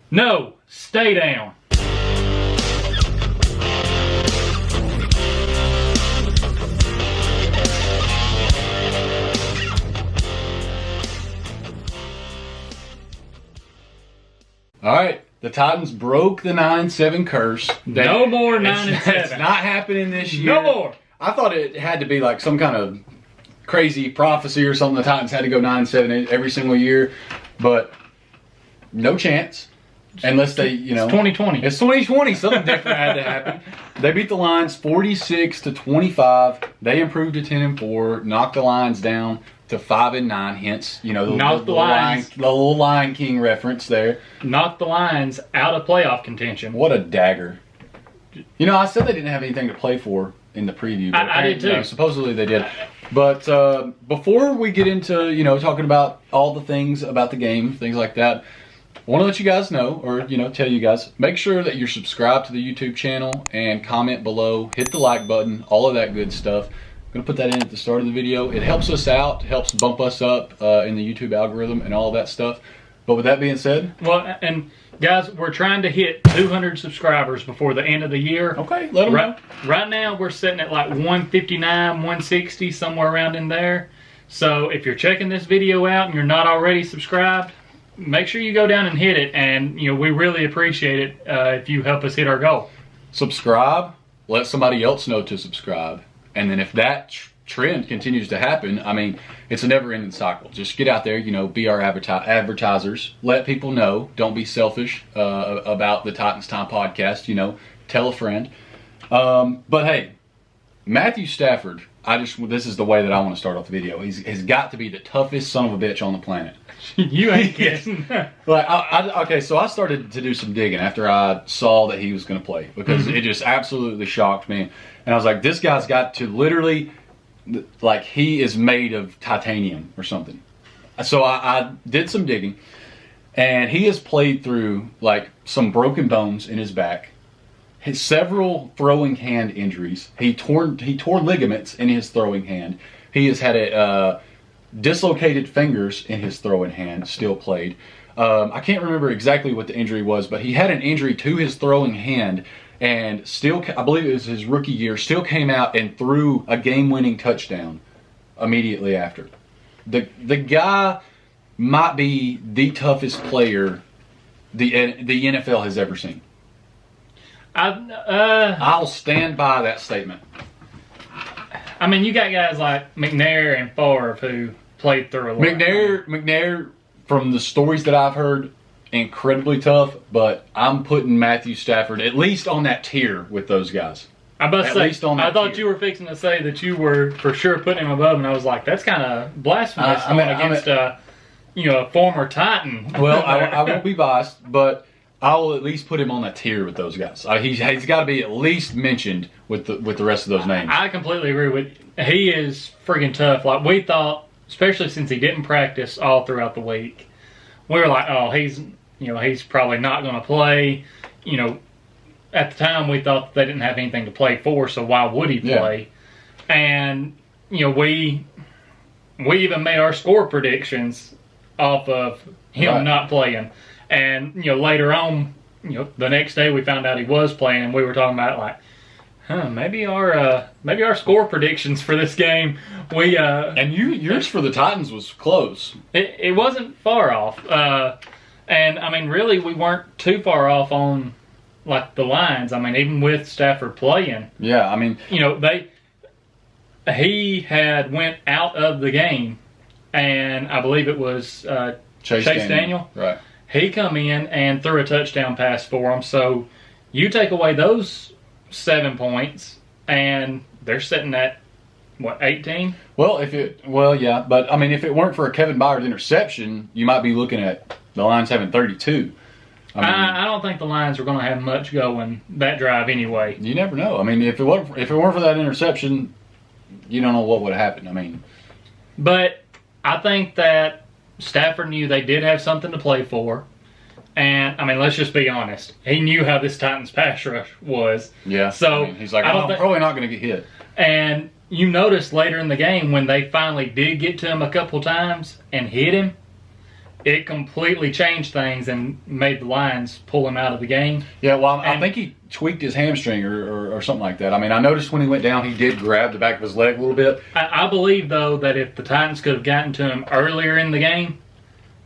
No, stay down. All right, the Titans broke the 9-7 curse. No more 9-7. It's not happening this year. No more. I thought it had to be like some kind of crazy prophecy or something. The Titans had to go 9-7 every single year, but no chance. Unless they, It's 2020. It's 2020. Something different had to happen. They beat the Lions 46-25. They improved to 10-4. Knocked the Lions down to 5-9. Hence, the little Lion King reference there. Knocked the Lions out of playoff contention. What a dagger! I said they didn't have anything to play for in the preview. But I did too. Supposedly they did. But before we get into talking about all the things about the game, things like that, I want to let you guys know, or tell you guys, make sure that you're subscribed to the YouTube channel and comment below, hit the like button, all of that good stuff. I'm going to put that in at the start of the video. It helps us out, helps bump us up in the YouTube algorithm and all of that stuff. But with that being said, well, and guys, we're trying to hit 200 subscribers before the end of the year. Okay, let them know. Right now, we're sitting at like 159, 160, somewhere around in there. So if you're checking this video out and you're not already subscribed, make sure you go down and hit it, and we really appreciate it if you help us hit our goal. Subscribe, let somebody else know to subscribe, and then if that trend continues to happen, it's a never-ending cycle. Just get out there, be our advertisers, let people know. Don't be selfish about the Titans Time podcast. Tell a friend. But hey, Matthew Stafford. This is the way that I want to start off the video. He's got to be the toughest son of a bitch on the planet. You ain't kidding. Okay, so I started to do some digging after I saw that he was going to play, because it just absolutely shocked me. And I was like, this guy's got to literally, like, he is made of titanium or something. So I did some digging, and he has played through like some broken bones in his back, several throwing hand injuries. He tore ligaments in his throwing hand. He has had dislocated fingers in his throwing hand. Still played. I can't remember exactly what the injury was, but he had an injury to his throwing hand, and still, I believe it was his rookie year, still came out and threw a game-winning touchdown immediately after. The guy might be the toughest player the NFL has ever seen. I'll stand by that statement. You got guys like McNair and Favre who played through a lot. McNair, from the stories that I've heard, incredibly tough, but I'm putting Matthew Stafford at least on that tier with those guys. I thought you were fixing to say that you were for sure putting him above, and I was like, that's kind of blasphemous against a former Titan. Well, I won't be biased, but I will at least put him on that tier with those guys. He's got to be at least mentioned with the rest of those names. I completely agree with you. He is freaking tough. Like, we thought, especially since he didn't practice all throughout the week, we were like, oh, he's probably not going to play. At the time we thought they didn't have anything to play for, so why would he play? Yeah. And we even made our score predictions off of him not playing. And later on, the next day we found out he was playing, and we were talking about like, maybe our score predictions for this game. And yours for the Titans was close. It wasn't far off, and really we weren't too far off on like the lines. Even with Stafford playing, yeah. He had went out of the game, and I believe it was Chase Daniel. Right. He come in and threw a touchdown pass for him. So you take away those 7 points, and they're sitting at what, 18? Well, yeah, but if it weren't for a Kevin Byard interception, you might be looking at the Lions having 32. I don't think the Lions are going to have much going that drive anyway. You never know. If it weren't for that interception, you don't know what would have happened. But I think that Stafford knew they did have something to play for. And, let's just be honest. He knew how this Titans pass rush was. Yeah. So he's like, I'm probably not going to get hit. And you noticed later in the game when they finally did get to him a couple times and hit him, it completely changed things and made the Lions pull him out of the game. Yeah, well, I think he tweaked his hamstring or something like that. I mean, I noticed when he went down, he did grab the back of his leg a little bit. I believe, though, that if the Titans could have gotten to him earlier in the game,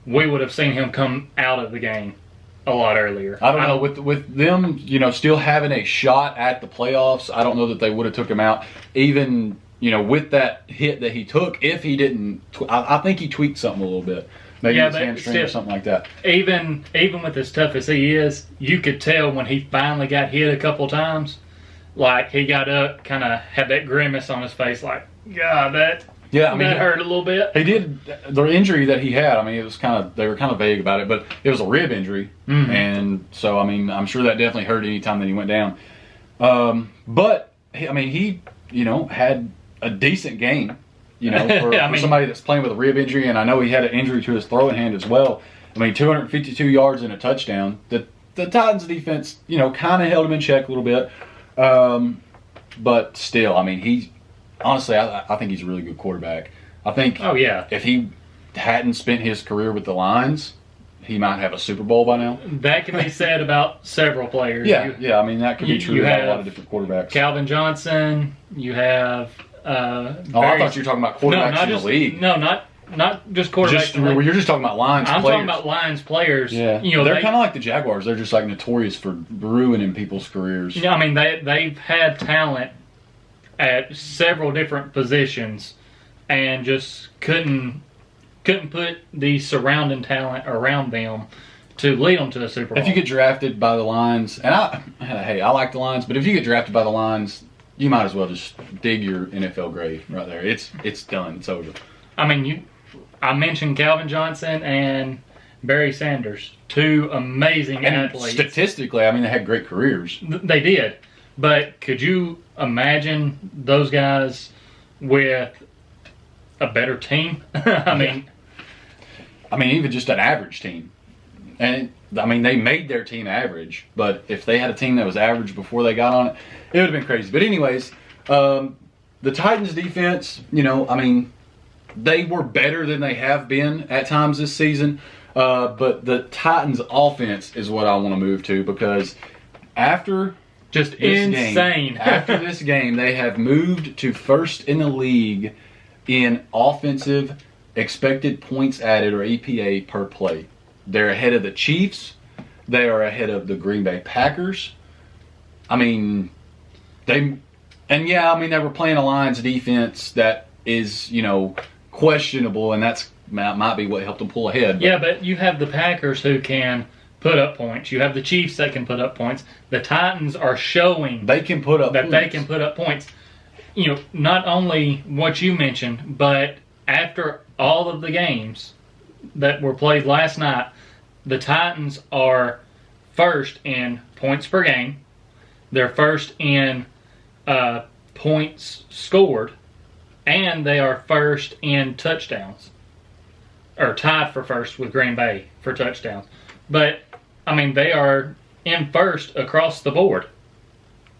we would have seen him come out of the game a lot earlier. I don't know. With them, still having a shot at the playoffs, I don't know that they would have took him out. Even, with that hit that he took, if he didn't, I think he tweaked something a little bit. Maybe his hamstring or something like that. Even with as tough as he is, you could tell when he finally got hit a couple times, like he got up, kind of had that grimace on his face, like, God, that hurt a little bit. He did. The injury that he had, I mean, they were kind of vague about it, but it was a rib injury. Mm-hmm. And so, I mean, I'm sure that definitely hurt any time that he went down. But, I mean, he, had a decent game. For somebody that's playing with a rib injury, and I know he had an injury to his throwing hand as well. I mean, 252 yards and a touchdown. The Titans defense, kind of held him in check a little bit. But still, I mean, honestly, I think he's a really good quarterback. I think if he hadn't spent his career with the Lions, he might have a Super Bowl by now. That can be said about several players. Yeah, I mean, that could be true about a lot of different quarterbacks. Calvin Johnson, you have... I thought you were talking about quarterbacks in the league. No, not just quarterbacks. You're just talking about Lions players. I'm talking about Lions players. Yeah, they're kind of like the Jaguars. They're just like notorious for ruining people's careers. Yeah, I mean they've had talent at several different positions, and just couldn't put the surrounding talent around them to lead them to the Super Bowl. If you get drafted by the Lions, and I like the Lions, but if you get drafted by the Lions, you might as well just dig your NFL grave right there. It's done. It's over. I mean, I mentioned Calvin Johnson and Barry Sanders, two amazing athletes. Statistically, I mean, they had great careers. They did. But could you imagine those guys with a better team? I mean, even just an average team. And, they made their team average. But if they had a team that was average before they got on it, it would have been crazy. But anyways, the Titans defense, they were better than they have been at times this season. But the Titans offense is what I want to move to, because after just insane. After this game, they have moved to first in the league in offensive expected points added, or EPA, per play. They're ahead of the Chiefs. They are ahead of the Green Bay Packers. They were playing a Lions defense that is, questionable, and that might be what helped them pull ahead. But. Yeah, but you have the Packers who can put up points. You have the Chiefs that can put up points. The Titans are showing they can put up that points. They can put up points. Not only what you mentioned, but after all of the games that were played last night, the Titans are first in points per game. They're first in points scored, and they are first in touchdowns, or tied for first with Green Bay for touchdowns. But they are in first across the board.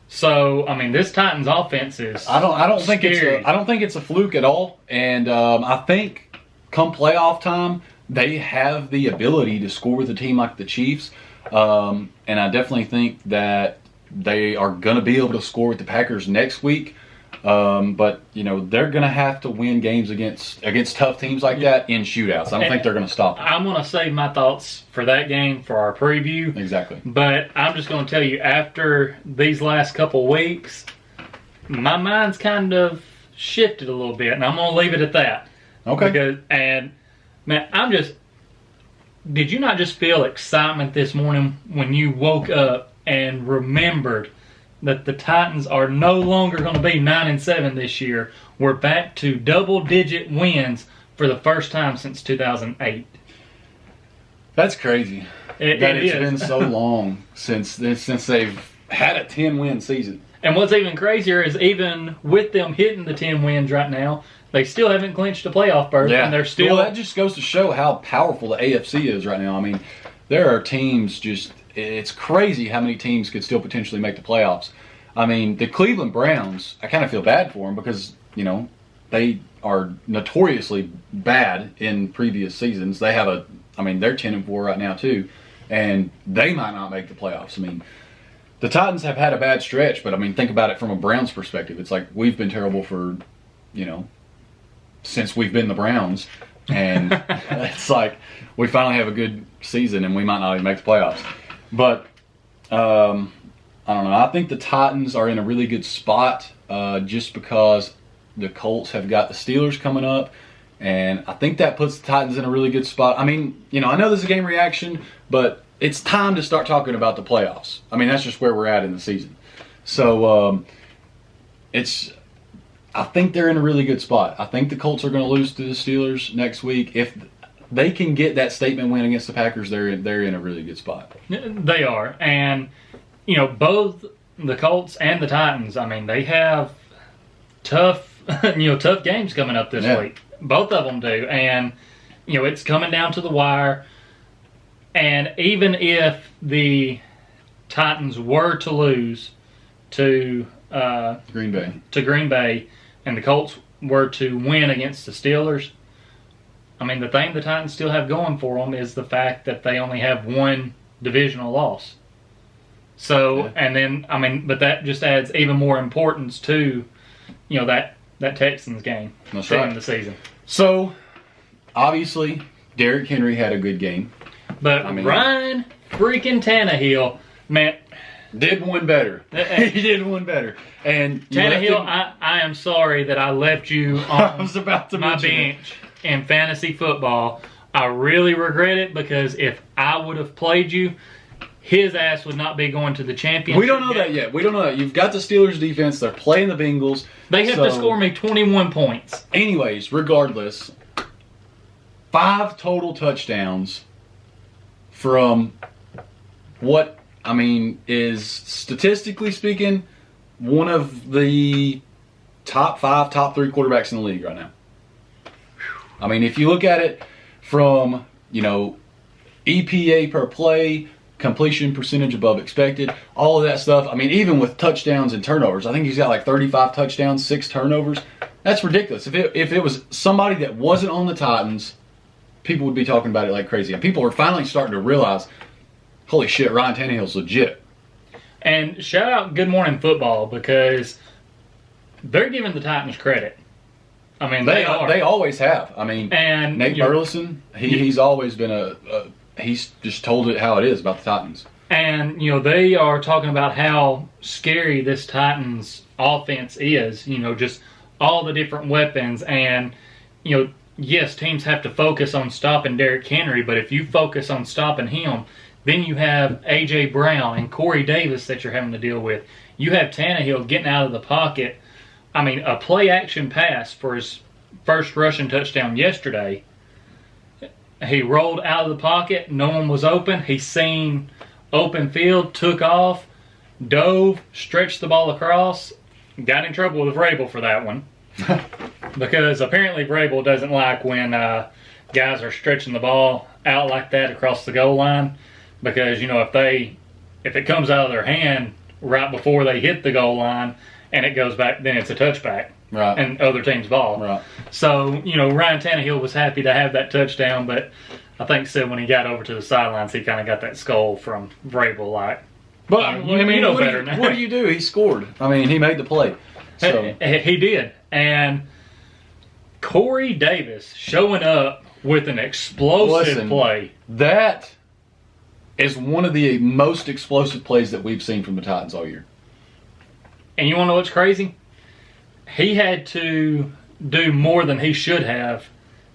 So this Titans offense is I don't think scary. I don't think it's a fluke at all. And I think come playoff time, they have the ability to score with a team like the Chiefs. And I definitely think that they are going to be able to score with the Packers next week. But they're going to have to win games against tough teams like that in shootouts. I don't think they're going to stop them. I'm going to save my thoughts for that game for our preview. Exactly. But I'm just going to tell you, after these last couple weeks, my mind's kind of shifted a little bit, and I'm going to leave it at that. Okay. Did you not just feel excitement this morning when you woke up and remembered that the Titans are no longer going to be 9-7 this year? We're back to double-digit wins for the first time since 2008. That's crazy. It's been so long since they've had a 10-win season. And what's even crazier is, even with them hitting the 10 wins right now, they still haven't clinched a playoff berth. Yeah. And they're still... Well, that just goes to show how powerful the AFC is right now. There are teams it's crazy how many teams could still potentially make the playoffs. The Cleveland Browns, I kind of feel bad for them because, they are notoriously bad in previous seasons. They have they're 10-4 right now too, and they might not make the playoffs. I mean, the Titans have had a bad stretch, but I mean, think about it from a Browns perspective. It's like we've been terrible for, since we've been the Browns, and it's like we finally have a good season, and we might not even make the playoffs. But I don't know. I think the Titans are in a really good spot just because the Colts have got the Steelers coming up, and I think that puts the Titans in a really good spot. I mean, I know this is a game reaction, but it's time to start talking about the playoffs. I mean, that's just where we're at in the season. So I think they're in a really good spot. I think the Colts are going to lose to the Steelers next week. If they can get that statement win against the Packers, they're in a really good spot. They are. And, both the Colts and the Titans, I mean, they have tough games coming up this week. Both of them do. And, it's coming down to the wire. And even if the Titans were to lose to Green Bay, and the Colts were to win against the Steelers, I mean, the thing the Titans still have going for them is the fact that they only have one divisional loss. So, and then, I mean, but that just adds even more importance to, that Texans game in the season. So, obviously, Derrick Henry had a good game. But Ryan freaking Tannehill, man, did one better. He did one better. And Tannehill, I am sorry that I left you on I was about to my bench in fantasy football. I really regret it because if I would have played you, his ass would not be going to the championship. We don't know that yet. We don't know that. You've got the Steelers defense. They're playing the Bengals. They have to score me 21 points. Anyways, regardless, 5 total touchdowns from what, I mean, is statistically speaking, one of the top 5, top 3 quarterbacks in the league right now. I mean, if you look at it from, EPA per play, completion percentage above expected, all of that stuff. I mean, even with touchdowns and turnovers, I think he's got like 35 touchdowns, 6 turnovers. That's ridiculous. If it was somebody that wasn't on the Titans, people would be talking about it like crazy. And people are finally starting to realize, holy shit, Ryan Tannehill's legit. And shout out Good Morning Football because they're giving the Titans credit. I mean, they are. They always have. I mean, and Nate Burleson, he's always been he's just told it how it is about the Titans. And, they are talking about how scary this Titans offense is, just all the different weapons. And, yes, teams have to focus on stopping Derrick Henry, but if you focus on stopping him, then you have A.J. Brown and Corey Davis that you're having to deal with. You have Tannehill getting out of the pocket. I mean, a play-action pass for his first rushing touchdown yesterday. He rolled out of the pocket. No one was open. He seen open field, took off, dove, stretched the ball across. Got in trouble with Vrabel for that one. Because apparently Vrabel doesn't like when guys are stretching the ball out like that across the goal line. Because, if it comes out of their hand right before they hit the goal line and it goes back, then it's a touchback. Right. And other team's ball. Right. So, Ryan Tannehill was happy to have that touchdown, but I think said when he got over to the sidelines, he kind of got that skull from Vrabel like. But, better now. What do you do? He scored. I mean, he made the play. So. He did. And Corey Davis showing up with an explosive play. That is one of the most explosive plays that we've seen from the Titans all year. And you want to know what's crazy? He had to do more than he should have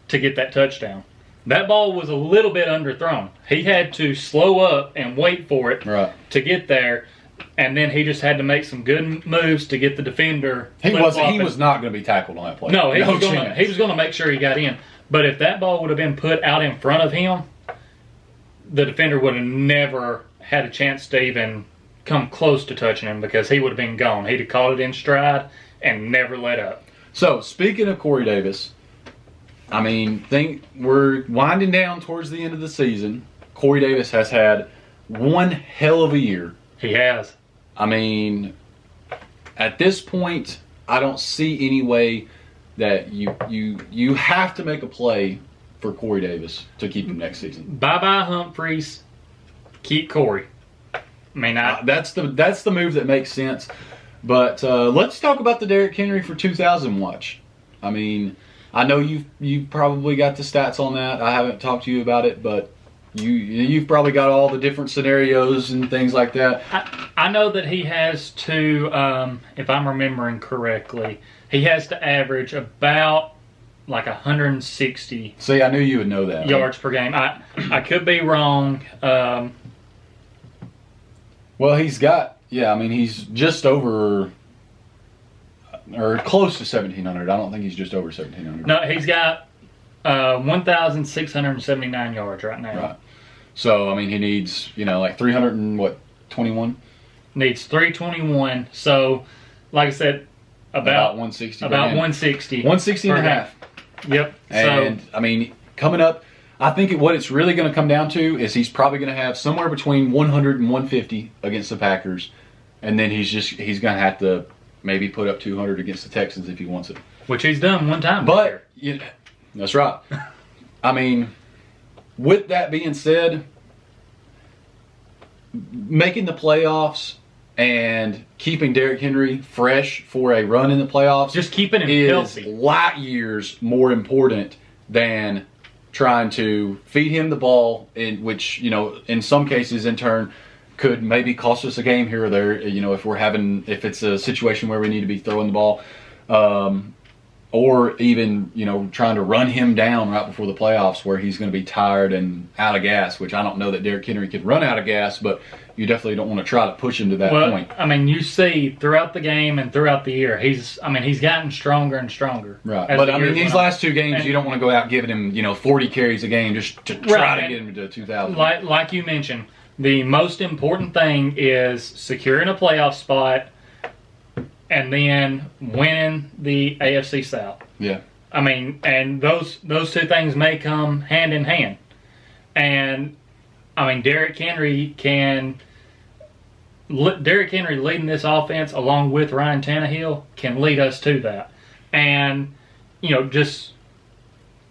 to get that touchdown. That ball was a little bit underthrown. He had to slow up and wait for it to get there, and then he just had to make some good moves to get the defender. He was not going to be tackled on that play. No, he was going to make sure he got in. But if that ball would have been put out in front of him, the defender would have never had a chance to even come close to touching him because he would have been gone. He'd have caught it in stride and never let up. So, speaking of Corey Davis, I mean, we're winding down towards the end of the season. Corey Davis has had one hell of a year. He has. I mean, at this point, I don't see any way that you have to make a play for Corey Davis to keep him next season. Bye-bye Humphreys. Keep Corey. I mean, that's the move that makes sense. But let's talk about the Derrick Henry for 2000 watch. I mean, I know you've probably got the stats on that. I haven't talked to you about it, but you've probably got all the different scenarios and things like that. I know that he has to, if I'm remembering correctly, he has to average about like 160. See, I knew you would know that. Yards per game. I could be wrong. Well, he's got, I mean, he's just over, or close to 1,700. I don't think he's just over 1,700. No, he's got 1,679 yards right now. Right. So, I mean, he needs, like 321? Needs 321. So, like I said, about 160. About 160. 160 and a half. Yep. And, I mean, coming up, I think what it's really going to come down to is he's probably going to have somewhere between 100 and 150 against the Packers. And then he's going to have to maybe put up 200 against the Texans if he wants it. Which he's done one time. But, that's right. I mean, with that being said, making the playoffs and keeping Derrick Henry fresh for a run in the playoffs, just keeping him is healthy, light years more important than trying to feed him the ball, which in some cases in turn could maybe cost us a game here or there. If it's a situation where we need to be throwing the ball, or even trying to run him down right before the playoffs where he's going to be tired and out of gas. Which I don't know that Derrick Henry could run out of gas, but you definitely don't want to try to push him to that point. I mean, you see throughout the game and throughout the year, he's gotten stronger and stronger. Right. But I mean, these last two games, you don't want to go out giving him 40 carries a game just to try to get him to 2,000. Like you mentioned, the most important thing is securing a playoff spot and then winning the AFC South. Yeah. I mean, and those two things may come hand in hand. And I mean, Derrick Henry leading this offense along with Ryan Tannehill can lead us to that. And, just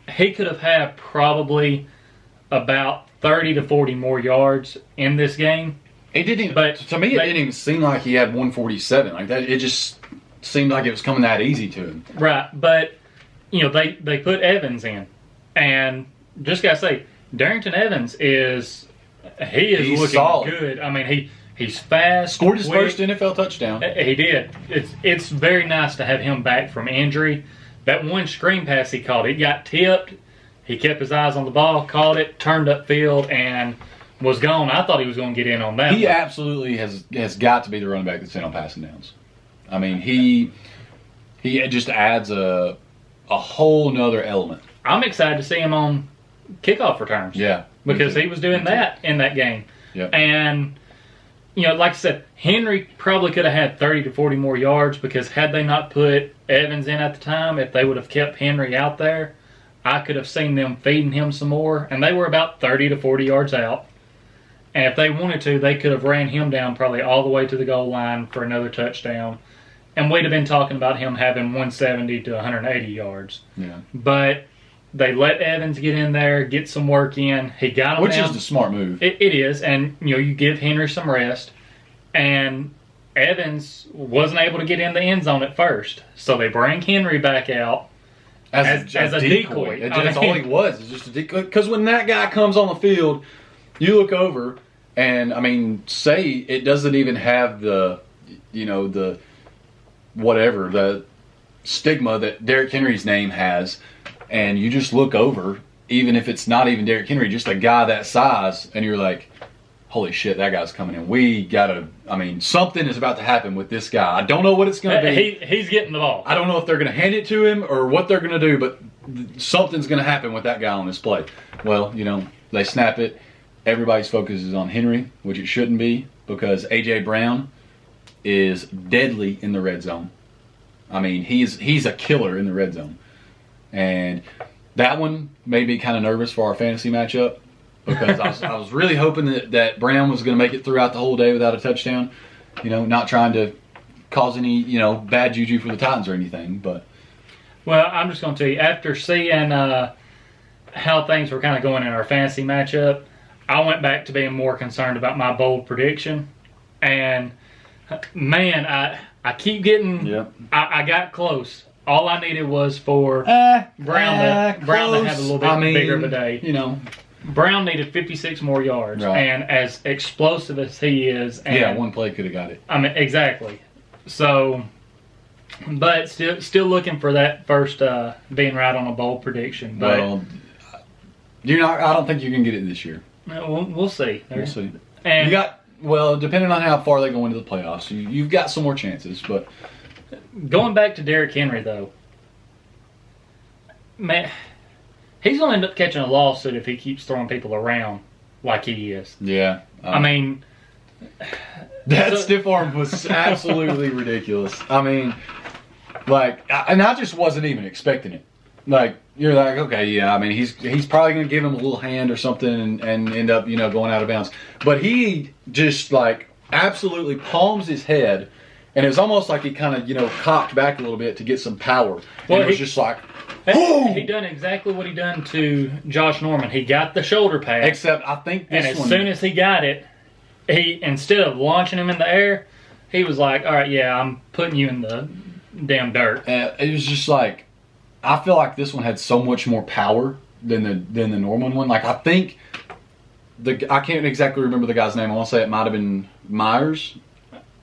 he could have had probably about 30 to 40 more yards in this game. It didn't, but to me, it didn't even seem like he had 147 like that. It just seemed like it was coming that easy to him. Right, but they put Evans in, and just gotta say, Darrington Evans is looking solid. Good. I mean, he's fast. Scored his first NFL touchdown. He did. It's very nice to have him back from injury. That one screen pass he caught, it got tipped. He kept his eyes on the ball, caught it, turned upfield, and was gone. I thought he was going to get in on that. He absolutely has got to be the running back that's in on passing downs. I mean, he just adds a whole nother element. I'm excited to see him on kickoff returns. Yeah. Because he was doing that in that game. Yeah. And, like I said, Henry probably could have had 30 to 40 more yards because had they not put Evans in at the time, if they would have kept Henry out there, I could have seen them feeding him some more. And they were about 30 to 40 yards out. And if they wanted to, they could have ran him down probably all the way to the goal line for another touchdown. And we'd have been talking about him having 170 to 180 yards. Yeah. But they let Evans get in there, get some work in. He got him Which down. is the smart move. It is. And, you give Henry some rest. And Evans wasn't able to get in the end zone at first. So they bring Henry back out as a decoy. That's all he was. It's just a decoy. Because when that guy comes on the field, you look over, and I mean, say it doesn't even have the stigma that Derrick Henry's name has, and you just look over, even if it's not even Derrick Henry, just a guy that size, and you're like, holy shit, that guy's coming in. Something is about to happen with this guy. I don't know what it's going to be. He's getting the ball. I don't know if they're going to hand it to him or what they're going to do, but something's going to happen with that guy on this play. Well, they snap it. Everybody's focus is on Henry, which it shouldn't be, because A.J. Brown is deadly in the red zone. I mean, he's a killer in the red zone. And that one made me kind of nervous for our fantasy matchup, because I was really hoping that Brown was going to make it throughout the whole day without a touchdown. Not trying to cause any, bad juju for the Titans or anything, but Well, I'm just going to tell you, after seeing how things were kind of going in our fantasy matchup, I went back to being more concerned about my bold prediction. And, man, I keep getting... Yep. I got close. All I needed was for Brown to have a little bit bigger of a day. You know. Brown needed 56 more yards. Right. And as explosive as he is... And, one play could have got it. I mean, exactly. So... But still looking for that first being right on a bold prediction. But Well, I don't think you can get it this year. we'll see. We'll see. And depending on how far they go into the playoffs, you've got some more chances. But going back to Derrick Henry, though, man, he's going to end up catching a lawsuit if he keeps throwing people around like he is. yeah, I mean, that stiff arm was absolutely ridiculous. I mean, and I just wasn't even expecting it. Like, you're like, okay, yeah, I mean, he's probably going to give him a little hand or something and end up, going out of bounds. But he just, absolutely palms his head, and it was almost like he kind of, cocked back a little bit to get some power. Well, it was just like, he done exactly what he done to Josh Norman. He got the shoulder pad. Except I think this and as soon as he got it, he, instead of launching him in the air, he was like, all right, yeah, I'm putting you in the damn dirt. It was just like, I feel like this one had so much more power than the Norman one. Like, I think I can't exactly remember the guy's name. I want to say it might have been Myers.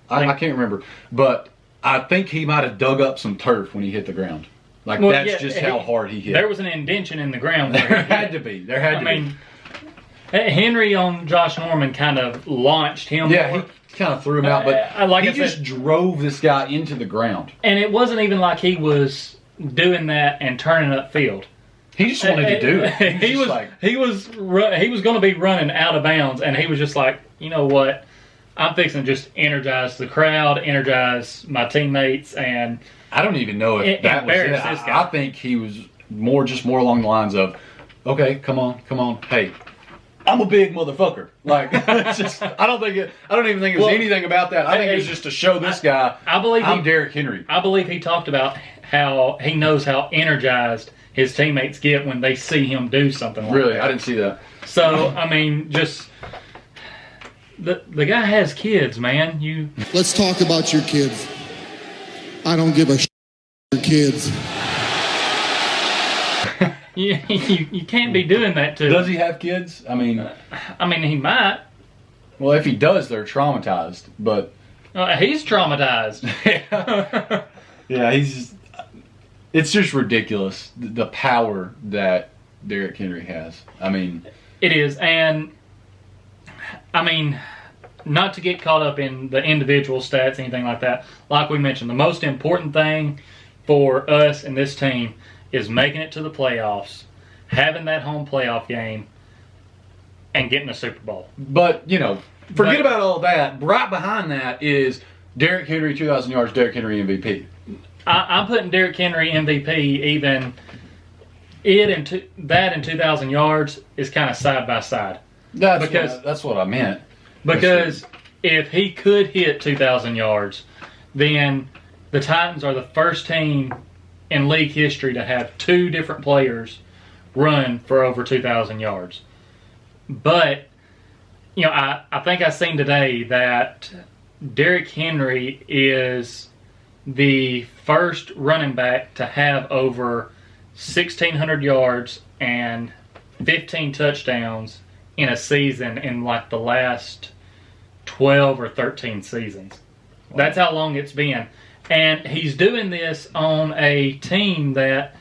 I can't remember, but I think he might have dug up some turf when he hit the ground. Like, that's just how hard he hit. There was an indention in the ground. There had to be. I mean, Henry on Josh Norman kind of launched him. Yeah, he kind of threw him out, but he just drove this guy into the ground. And it wasn't even like he was doing that and turning upfield. He just wanted to do it. He was going to be running out of bounds, and he was just like, you know what? I'm fixing to just energize the crowd, energize my teammates, and I don't even know if that was it. I think he was more along the lines of, okay, come on, hey, I'm a big motherfucker. Like, it's just, I don't even think it was anything about that. I think it was just to show this guy, I'm Derrick Henry. I believe he talked about how he knows how energized his teammates get when they see him do something like that. Really? I didn't see that. So, I mean, just... The guy has kids, man. Let's talk about your kids. I don't give a shit your kids. You can't be doing that to... Does he have kids? I mean, he might. Well, if he does, they're traumatized. But he's traumatized. Yeah, it's just ridiculous, the power that Derrick Henry has. I mean... It is, and... I mean, not to get caught up in the individual stats, anything like that. Like we mentioned, the most important thing for us and this team is making it to the playoffs, having that home playoff game, and getting a Super Bowl. But, forget about all that. Right behind that is Derrick Henry, 2,000 yards, Derrick Henry MVP. I'm putting Derrick Henry MVP even... that and 2,000 yards is kind of side by side. That's what I meant. Because if he could hit 2,000 yards, then the Titans are the first team in league history to have two different players run for over 2,000 yards. But, I think I seen today that Derrick Henry is the first running back to have over 1,600 yards and 15 touchdowns in a season in the last 12 or 13 seasons. Wow. That's how long it's been. And he's doing this on a team that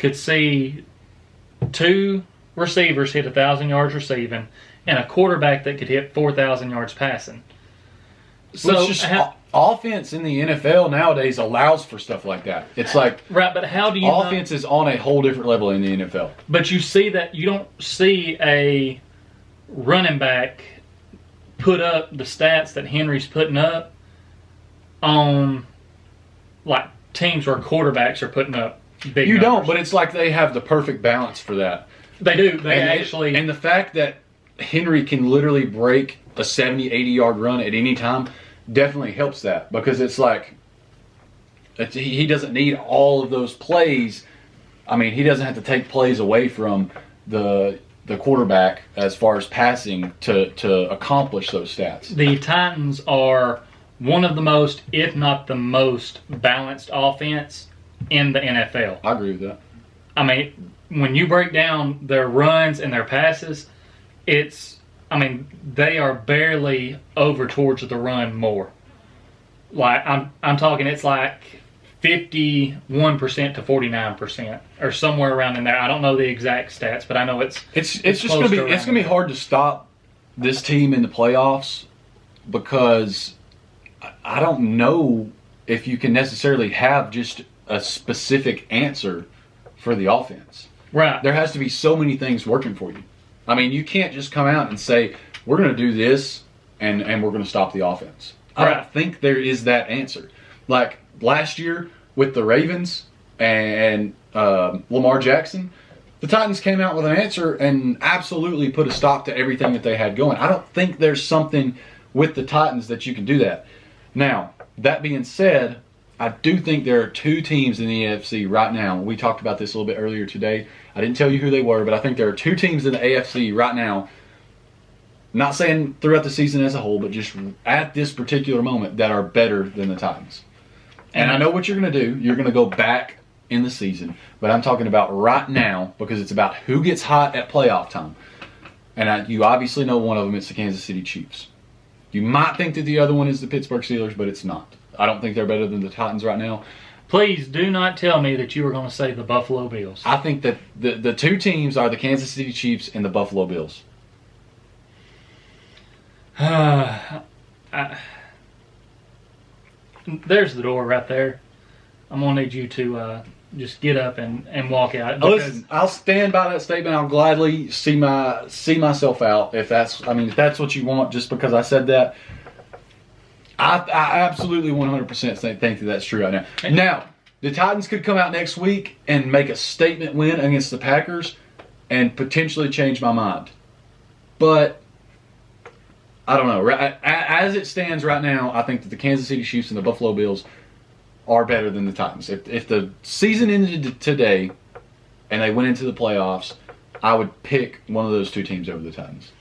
could see two receivers hit 1,000 yards receiving and a quarterback that could hit 4,000 yards passing. So offense in the NFL nowadays allows for stuff like that. It's like, right, but how do you offense is on a whole different level in the NFL. But you see that you don't see a running back put up the stats that Henry's putting up on teams where quarterbacks are putting up big numbers. Don't, but it's like they have the perfect balance for that. They do. And the fact that Henry can literally break a 70, 80-yard run at any time definitely helps that, because it's like He doesn't need all of those plays. I mean, he doesn't have to take plays away from the quarterback as far as passing to accomplish those stats. The Titans are one of the most, if not the most, balanced offense in the NFL. I agree with that. I mean, when you break down their runs and their passes, they are barely over towards the run more. Like I'm talking, it's like 51% to 49%, or somewhere around in there. I don't know the exact stats, but I know it's just gonna be hard to stop this team in the playoffs, because I don't know if you can necessarily have just a specific answer for the offense. Right. There has to be so many things working for you. I mean, you can't just come out and say, we're going to do this and we're going to stop the offense. Right. I don't think there is that answer. Like last year with the Ravens and Lamar Jackson, the Titans came out with an answer and absolutely put a stop to everything that they had going. I don't think there's something with the Titans that you can do that. Now, that being said, I do think there are two teams in the AFC right now. We talked about this a little bit earlier today. I didn't tell you who they were, but I think there are two teams in the AFC right now, not saying throughout the season as a whole, but just at this particular moment, that are better than the Titans. And I know what you're going to do. You're going to go back in the season, but I'm talking about right now, because it's about who gets hot at playoff time. And you obviously know one of them. It's the Kansas City Chiefs. You might think that the other one is the Pittsburgh Steelers, but it's not. I don't think they're better than the Titans right now. Please do not tell me that you were going to say the Buffalo Bills. I think that the two teams are the Kansas City Chiefs and the Buffalo Bills. There's the door right there. I'm going to need you to just get up and walk out. Listen, I'll stand by that statement. I'll gladly see myself out if that's what you want, just because I said that. I absolutely 100% think that that's true right now. Now, the Titans could come out next week and make a statement win against the Packers and potentially change my mind. But I don't know. As it stands right now, I think that the Kansas City Chiefs and the Buffalo Bills are better than the Titans. If the season ended today and they went into the playoffs, I would pick one of those two teams over the Titans.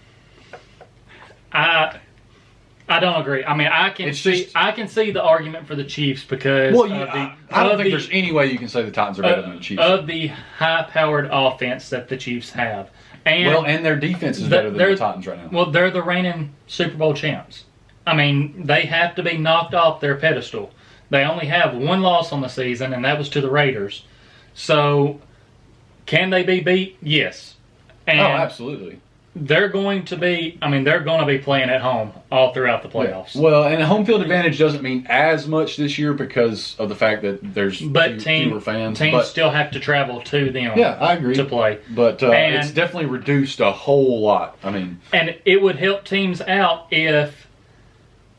I don't agree. I mean, I can see the argument for the Chiefs because I don't think there's any way you can say the Titans are better than the Chiefs. Of the high-powered offense that the Chiefs have. And their defense is better than the Titans right now. Well, they're the reigning Super Bowl champs. I mean, they have to be knocked off their pedestal. They only have one loss on the season, and that was to the Raiders. So, can they be beat? Yes. And absolutely. They're going to be playing at home all throughout the playoffs. Yeah. Well, and home field advantage doesn't mean as much this year because of the fact that there's fewer fans. Teams still have to travel to them. Yeah, I agree. To play. But it's definitely reduced a whole lot. I mean, and it would help teams out if,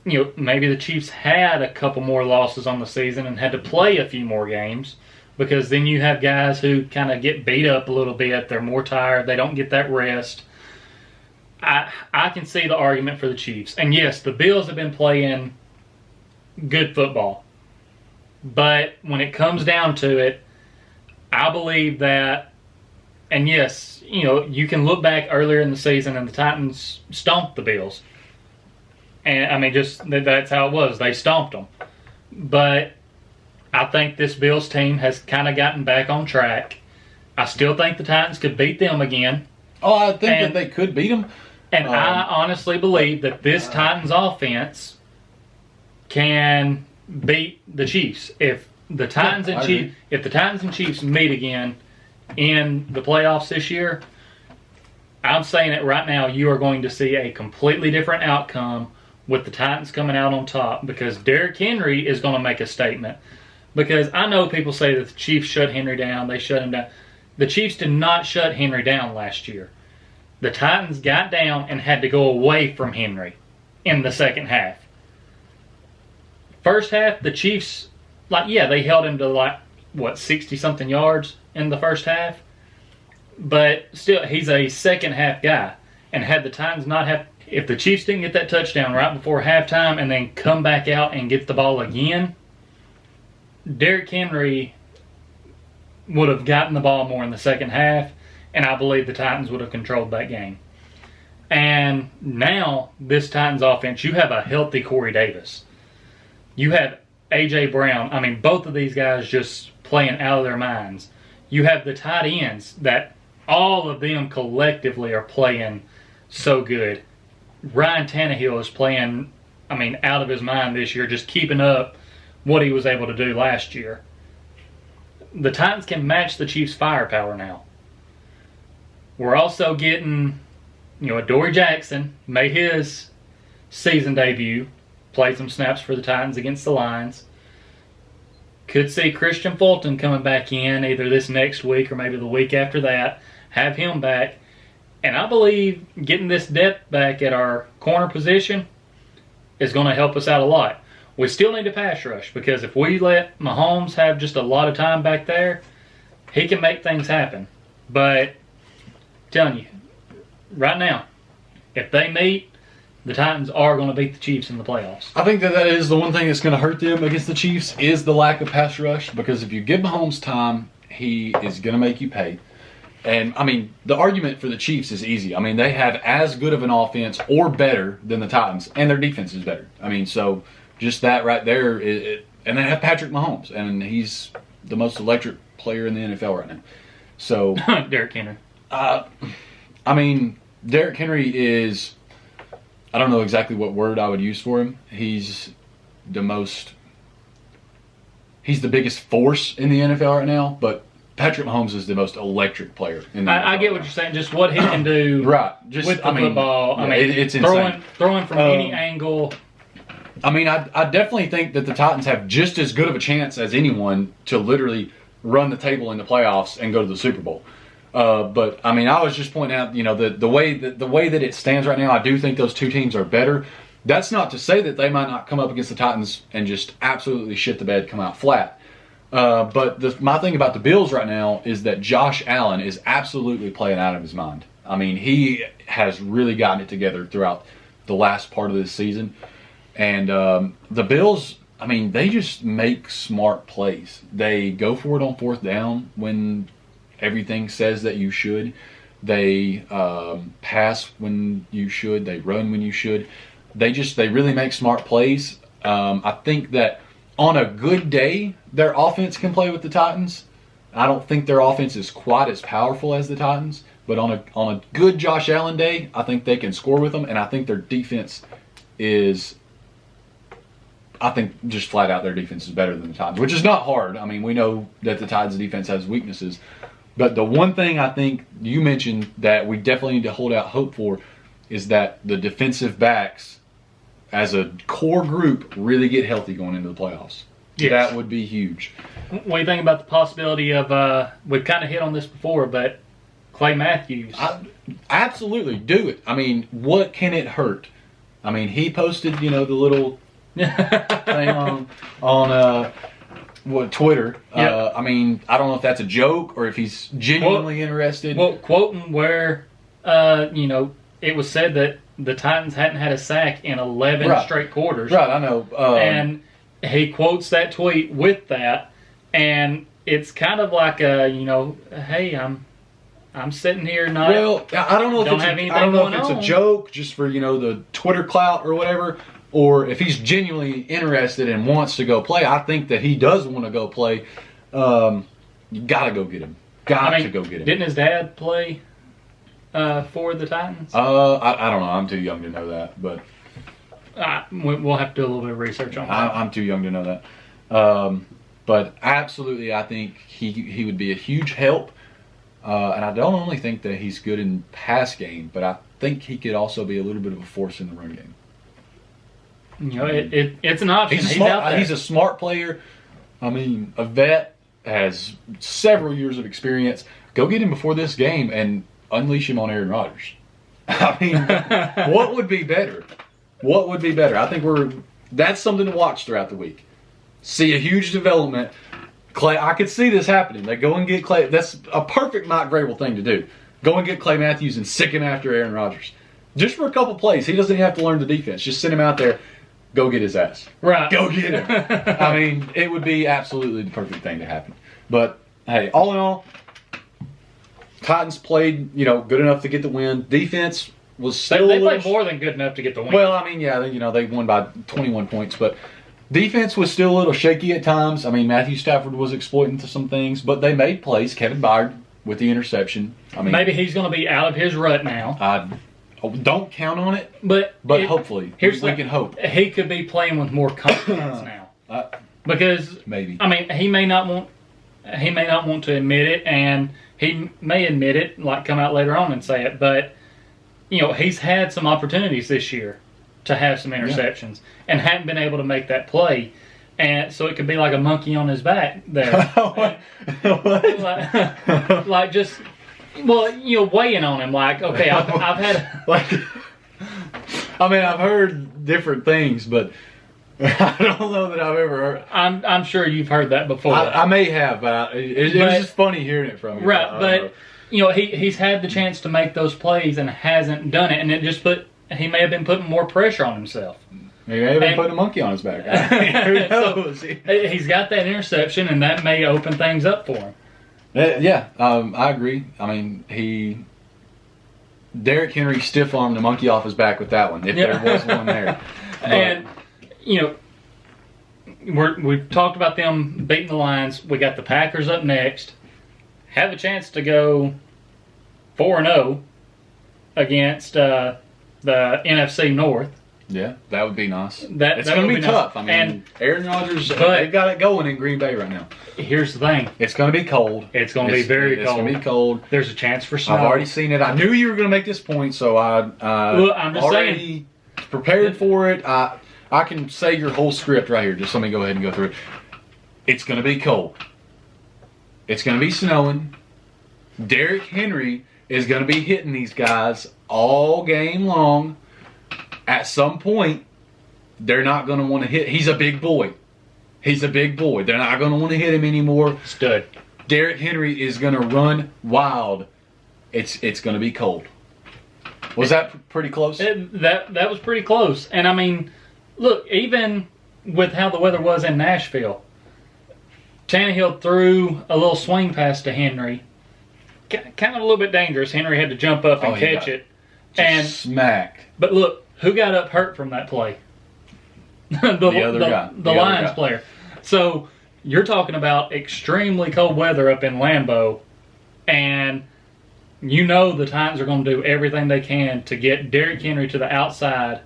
maybe the Chiefs had a couple more losses on the season and had to play a few more games, because then you have guys who kind of get beat up a little bit. They're more tired. They don't get that rest. I can see the argument for the Chiefs. And yes, the Bills have been playing good football. But when it comes down to it, I believe that, and yes, you can look back earlier in the season and the Titans stomped the Bills. And I mean, just that's how it was. They stomped them. But I think this Bills team has kind of gotten back on track. I still think the Titans could beat them again. Oh, I think that they could beat them. And I honestly believe that this Titans offense can beat the Chiefs. If the Titans and Chiefs meet again in the playoffs this year, I'm saying it right now, you are going to see a completely different outcome with the Titans coming out on top, because Derrick Henry is going to make a statement. Because I know people say that the Chiefs shut Henry down, they shut him down. The Chiefs did not shut Henry down last year. The Titans got down and had to go away from Henry in the second half. First half, the Chiefs, they held him to 60-something yards in the first half. But still, he's a second half guy. And had the Titans not have, if the Chiefs didn't get that touchdown right before halftime and then come back out and get the ball again, Derrick Henry would have gotten the ball more in the second half, and I believe the Titans would have controlled that game. And now, this Titans offense, you have a healthy Corey Davis. You have A.J. Brown. I mean, both of these guys just playing out of their minds. You have the tight ends that all of them collectively are playing so good. Ryan Tannehill is playing, out of his mind this year, just keeping up what he was able to do last year. The Titans can match the Chiefs' firepower now. We're also getting, Adoree Jackson made his season debut, played some snaps for the Titans against the Lions. Could see Christian Fulton coming back in either this next week or maybe the week after that. Have him back. And I believe getting this depth back at our corner position is going to help us out a lot. We still need a pass rush because if we let Mahomes have just a lot of time back there, he can make things happen. But I'm telling you, right now, if they meet, the Titans are going to beat the Chiefs in the playoffs. I think that is the one thing that's going to hurt them against the Chiefs is the lack of pass rush, because if you give Mahomes time, he is going to make you pay. And, the argument for the Chiefs is easy. They have as good of an offense or better than the Titans, and their defense is better. So just that right there, and they have Patrick Mahomes, and he's the most electric player in the NFL right now. So Derrick Henry. Derrick Henry is, I don't know exactly what word I would use for him. He's the biggest force in the NFL right now, but Patrick Mahomes is the most electric player in the NFL. I get what you're saying, just what he can do right. Just, with the football. It's insane. Throwing from any angle. I definitely think that the Titans have just as good of a chance as anyone to literally run the table in the playoffs and go to the Super Bowl. But I was just pointing out, the way that it stands right now, I do think those two teams are better. That's not to say that they might not come up against the Titans and just absolutely shit the bed, come out flat. But my thing about the Bills right now is that Josh Allen is absolutely playing out of his mind. He has really gotten it together throughout the last part of this season. And the Bills, they just make smart plays. They go for it on fourth down when everything says that you should. They pass when you should. They run when you should. They really make smart plays. I think that on a good day, their offense can play with the Titans. I don't think their offense is quite as powerful as the Titans, but on a good Josh Allen day, I think they can score with them, and I think their defense is, just flat out their defense is better than the Titans, which is not hard. We know that the Titans' defense has weaknesses, but the one thing I think you mentioned that we definitely need to hold out hope for is that the defensive backs, as a core group, really get healthy going into the playoffs. Yes. That would be huge. What do you think about the possibility of, we've kind of hit on this before, but Clay Matthews? Absolutely, do it. What can it hurt? He posted, the little thing on Twitter. Yep. I don't know if that's a joke or if he's genuinely interested. Well, quoting where, it was said that the Titans hadn't had a sack in 11 straight quarters. Right, I know. And he quotes that tweet with that, and it's kind of like hey, I'm sitting here not. Well, I don't know if it's a joke just for the Twitter clout or whatever, or if he's genuinely interested and wants to go play. I think that he does want to go play. You gotta go get him. To go get him. Didn't his dad play for the Titans? I don't know. I'm too young to know that, but we'll have to do a little bit of research on that. I'm too young to know that. But absolutely, I think he would be a huge help. And I don't only think that he's good in pass game, but I think he could also be a little bit of a force in the run game. It's an option. He's a smart player. A vet, has several years of experience. Go get him before this game and unleash him on Aaron Rodgers. What would be better? What would be better? I think that's something to watch throughout the week. See a huge development. Clay, I could see this happening. They go and get Clay. That's a perfect Mike Vrabel thing to do. Go and get Clay Matthews and sick him after Aaron Rodgers. Just for a couple plays. He doesn't have to learn the defense. Just send him out there. go get his ass. Right. Go get him. I mean, it would be absolutely the perfect thing to happen. But hey, all in all, Titans played, good enough to get the win. Defense was still They played more than good enough to get the win. Well, I mean, yeah, they won by 21 points, but defense was still a little shaky at times. I mean, Matthew Stafford was exploiting to some things, but they made plays. Kevin Byard with the interception. I mean, maybe he's going to be out of his rut now. I don't count on it, but hopefully we can hope he could be playing with more confidence now. Because maybe, I mean, he may not want to admit it, and he may admit it, like come out later on and say it, but he's had some opportunities this year to have some interceptions and hadn't been able to make that play. And so it could be like a monkey on his back there. What? like just, weighing on him. Like, okay, I've had... I mean, I've heard different things, but I don't know that I've ever heard... I'm sure you've heard that before. I may have, but it was just funny hearing it from you. Right, but... he's had the chance to make those plays and hasn't done it, and it just he may have been putting more pressure on himself. He may have been putting a monkey on his back. Who knows? So, he's got that interception, and that may open things up for him. Yeah, I agree. I mean, Derrick Henry stiff-armed the monkey off his back with that one, if there was one there. But, and, we've talked about them beating the Lions. We got the Packers up next. Have a chance to go 4-0 against the NFC North. Yeah, that would be nice. It's going to be tough. Nice. I mean, Aaron Rodgers, they've got it going in Green Bay right now. Here's the thing. It's going to be cold. It's going to be very cold. It's going to be cold. There's a chance for snow. I've already seen it. I knew you were going to make this point, so I'm just already prepared for it. I can say your whole script right here. Just let me go ahead and go through it. It's going to be cold. It's going to be snowing. Derrick Henry is going to be hitting these guys all game long. At some point, they're not going to want to hit. He's a big boy. They're not going to want to hit him anymore. Stud. Derrick Henry is going to run wild. It's going to be cold. Was that pretty close? That was pretty close. And I mean, look, even with how the weather was in Nashville, Tannehill threw a little swing pass to Henry. Kind of a little bit dangerous. Henry had to jump up and catch it. And smacked. But look, who got up hurt from that play? the other guy. The Lions player. So you're talking about extremely cold weather up in Lambeau, and the Titans are going to do everything they can to get Derrick Henry to the outside,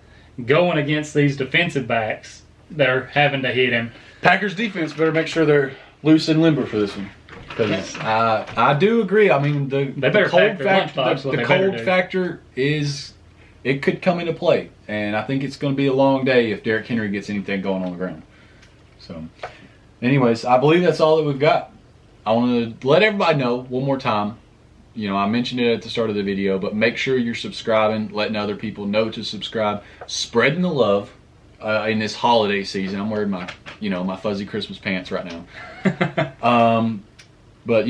going against these defensive backs that are having to hit him. Packers defense better make sure they're loose and limber for this one. Because I do agree. I mean, the cold factor is, it could come into play. And I think it's going to be a long day if Derrick Henry gets anything going on the ground. So, anyways, I believe that's all that we've got. I want to let everybody know one more time. I mentioned it at the start of the video, but make sure you're subscribing, letting other people know to subscribe, spreading the love in this holiday season. I'm wearing my fuzzy Christmas pants right now. But,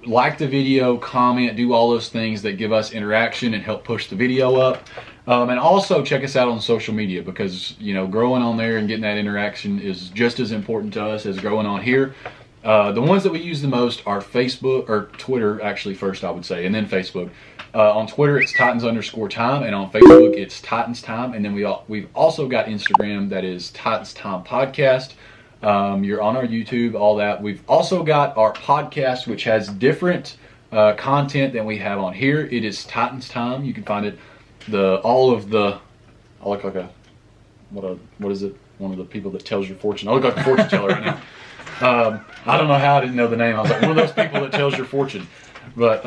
like the video, comment, do all those things that give us interaction and help push the video up. And also check us out on social media because, growing on there and getting that interaction is just as important to us as growing on here. The ones that we use the most are Facebook, or Twitter, actually, first, I would say, and then Facebook. On Twitter, it's Titans_time, and on Facebook, it's Titans Time. And then we've also got Instagram, that is Titans Time Podcast. You're on our YouTube, all that. We've also got our podcast, which has different content than we have on here. It is Titans Time. You can find it. I look like what is it? One of the people that tells your fortune. I look like a fortune teller right now. I don't know how I didn't know the name. I was like one of those people that tells your fortune. But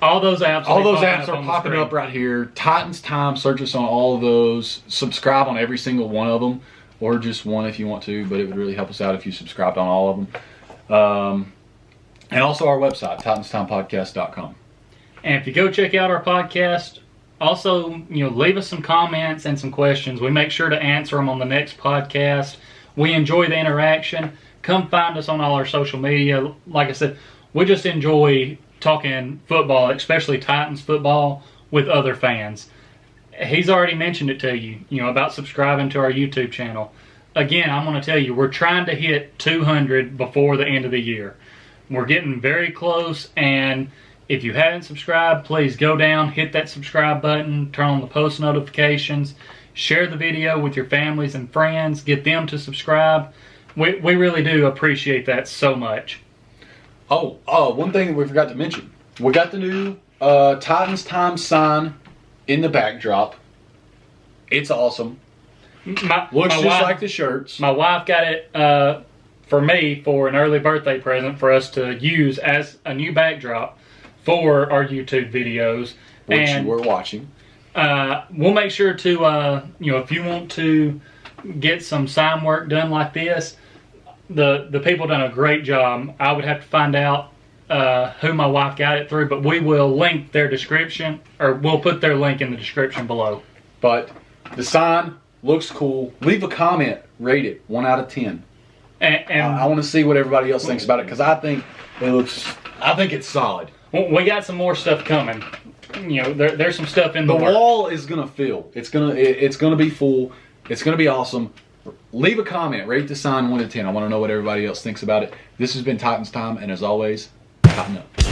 all those apps are popping up right here. Titans Time. Search us on all of those. Subscribe on every single one of them. Or just one if you want to, but it would really help us out if you subscribed on all of them. And also our website, titanstimepodcast.com. And if you go check out our podcast, also, leave us some comments and some questions. We make sure to answer them on the next podcast. We enjoy the interaction. Come find us on all our social media. Like I said, we just enjoy talking football, especially Titans football, with other fans. he's already mentioned it to you, about subscribing to our YouTube channel. Again, I'm going to tell you, we're trying to hit 200 before the end of the year. We're getting very close, and if you haven't subscribed, please go down, hit that subscribe button, turn on the post notifications, share the video with your families and friends, get them to subscribe. We really do appreciate that so much. Oh, one thing we forgot to mention. We got the new Titans Time sign in the backdrop. It's awesome. Looks just like the shirts. My wife got it for me for an early birthday present for us to use as a new backdrop for our YouTube videos. Which you were watching. We'll make sure to, if you want to get some sign work done like this, the people done a great job. I would have to find out who my wife got it through, but we will link their description, or we'll put their link in the description below. But the sign looks cool. Leave a comment. Rate it 1 out of 10. And I want to see what everybody else thinks about it, because I think it's solid. We got some more stuff coming. There's some stuff in the works. wall is gonna fill. It's gonna be full. It's gonna be awesome. Leave a comment. Rate the sign 1 to 10. I want to know what everybody else thinks about it. This has been Titans Time, and as always, tighten up.